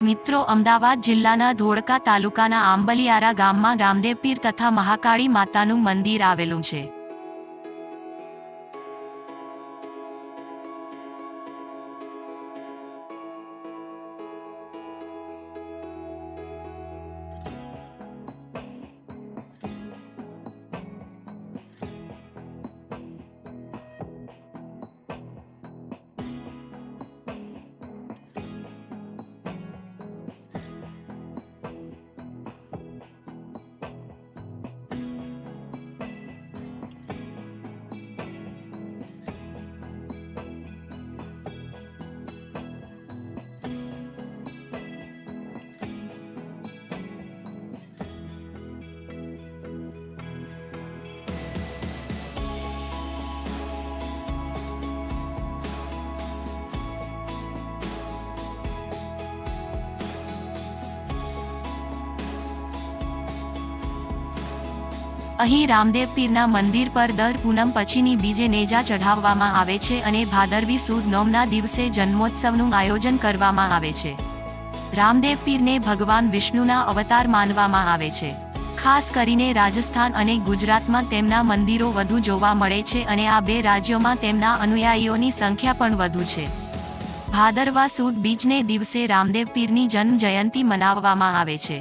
મિત્રો, અમદાવાદ જિલ્લાના ધોળકા તાલુકાના આંબલિયારા ગામમાં રામદેવ પીર તથા મહાકાળી માતાનું મંદિર આવેલું છે. અહીં રામદેવ પીરના મંદિર પર દર પૂનમ પછીની બીજે નેજા ચઢાવવામાં આવે છે અને ભાદરવી સુદ નોમના દિવસે જન્મોત્સવનું આયોજન કરવામાં આવે છે. રામદેવ પીરને ભગવાન વિષ્ણુના અવતાર માનવામાં આવે છે. ખાસ કરીને રાજસ્થાન અને ગુજરાતમાં તેમના મંદિરો વધુ જોવા મળે છે અને આ બે રાજ્યોમાં તેમના અનુયાયીઓની સંખ્યા પણ વધુ છે. ભાદરવા સુદ બીજને દિવસે રામદેવ પીરની જન્મ જયંતિ મનાવવામાં આવે છે.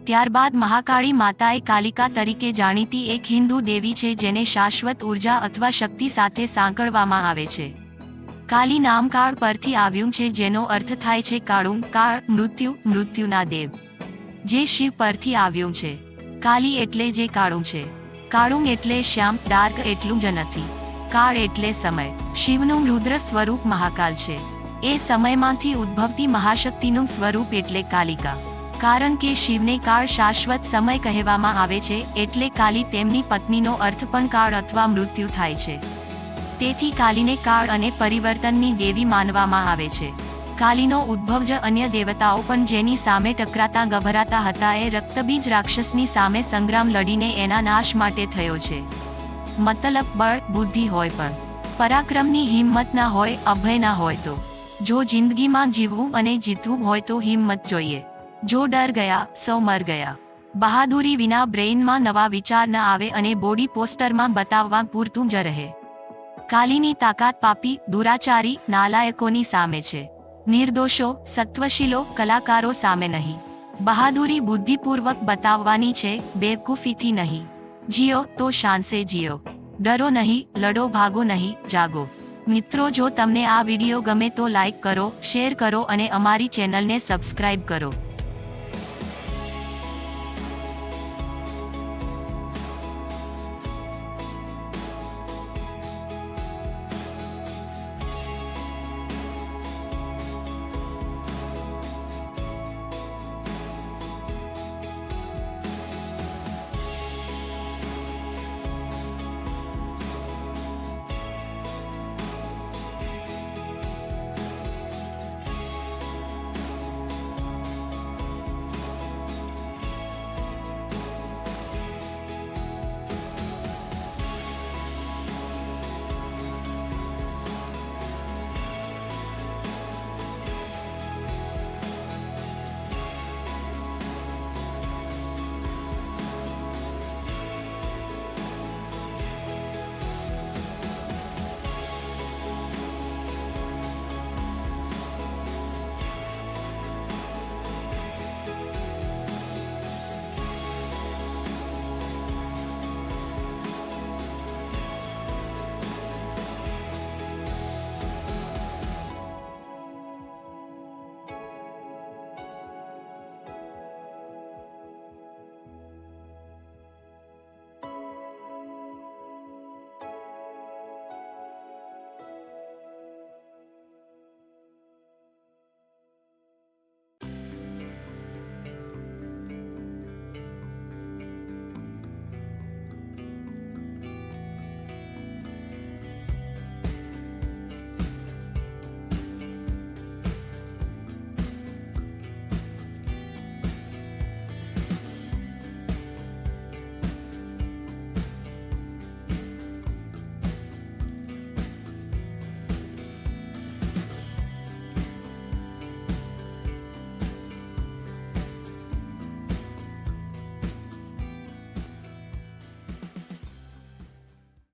ત્યારબાદ મહાકાળી માતા એ કાલિકા તરીકે જાણીતી એક હિન્દુ દેવી છે જેને શાશ્વત ઉર્જા અથવા શક્તિ સાથે સાંકળવામાં આવે છે. કાલી નામ કાળ પરથી આવ્યું છે જેનો અર્થ થાય છે કાળું, કાળ, મૃત્યુ, મૃત્યુના દેવ. જે શિવ પરથી આવ્યું છે. કાલી એટલે જે કાળું છે. કાળું એટલે શ્યામ, ડાર્ક એટલું જ નથી. કાળ એટલે સમય. શિવનું રુદ્ર સ્વરૂપ મહાકાલ છે. એ સમયમાંથી ઉદ્ભવતી મહાશક્તિનું સ્વરૂપ એટલે કાલિકા. કારણ કે શિવને કાળ શાશ્વત સમય કહેવામાં આવે છે એટલે કાલી તેમની પત્નીનો અર્થ પણ કાળ અથવા મૃત્યુ થાય છે. તેથી કાલીને કાળ અને પરિવર્તનની દેવી માનવામાં આવે છે. કાલીનો ઉદ્ભવ જ અન્ય દેવતાઓ પણ જેની સામે ટકરાતા ગભરાતા હતા એ રક્તબીજ રાક્ષસની સામે સંગ્રામ લડીને એના નાશ માટે થયો છે. મતલબ બળ બુદ્ધિ હોય પણ પરાક્રમની હિંમત ના હોય, અભય ના હોય તો. જો જિંદગીમાં જીવવું અને જીતવું હોય તો હિંમત જોઈએ. જો ડર ગયા સૌ મર ગયા. બહાદુરી વિના બ્રેઇનમાં નવા વિચાર ન આવે અને બોડી પોસ્ટરમાં બતાવવા પૂરતું જ રહે. કાલીની તાકાત પાપી, દુરાચારી, નાલાયકોની સામે છે. નિર્દોષો, સત્વશીલો, કલાકારો સામે નહીં. બહાદુરી બુદ્ધિપૂર્વક બતાવવાની છે, બેવકૂફીથી નહીં. જીઓ તો શાન સે જીઓ. ડરો નહીં, લડો, ભાગો નહીં, જાગો. મિત્રો, જો તમને આ વિડીયો ગમે તો લાઈક કરો, શેર કરો અને અમારી ચેનલને સબસ્ક્રાઇબ કરો.